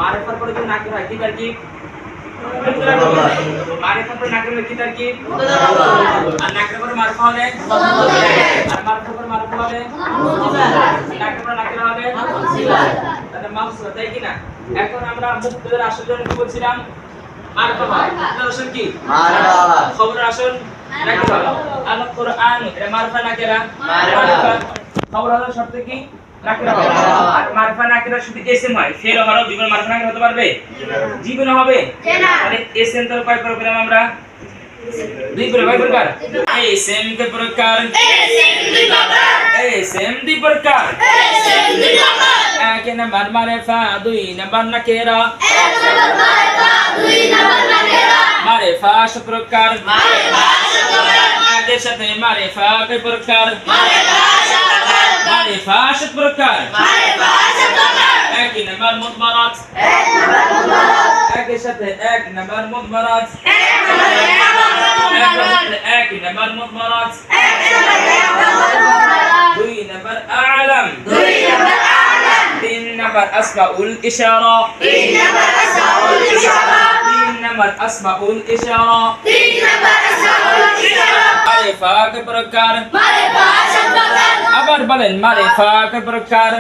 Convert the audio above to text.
মারিফার পরে যদি নাকিরা হয় কি তারকিব? মারিফার পরে নাকিরা হলে কি তারকিব? আর নাকিরা পরে মারিফা হলে আর মারিফার পরে মারিফা হলে নাকিরা পরে নাকিরা হবে তাহলে মাফসুল, তাই কি না? এখন আমরা মুবতাদার আসল জন্য কি বলছিলাম? মারিফা। মুবতাদার আসল কি? মারিফা। খবরের আসল নাকিরা। আল কোরআন এটা মারিফা নাকিরা? মারিফা। খবর আসল শর্ত কি? নাকিরা হবে। আর মারিফা নাকিরা শুধু এসএম হয়, ফেল হলো জীবন মারিফা নাকিরা হতে পারবে? জীবন হবে না। তাহলে এসএম তো কয় প্রকার পেলাম আমরা? দুই প্রকার। এসএম কে প্রকার, এসএম দুই প্রকার। এক নাম্বার মারিফা, দুই নাম্বার নাকিরা। মারিফা সব প্রকার, এর সাথে মারিফা কয় প্রকার? মারিফা সব প্রকার। এক নাম্বার মুদমারাত, একের সাথে এক নাম্বার মুদমারাত। এক নাম্বার মুদমারাত। দুই নাম্বার আ'লাম। তিন নাম্বার আসমাউল ইশারা। তিন নাম্বার আসমাউল ইশারা। মারিফা কয় প্রকার? আবার বলেন মারিফা কয় প্রকার?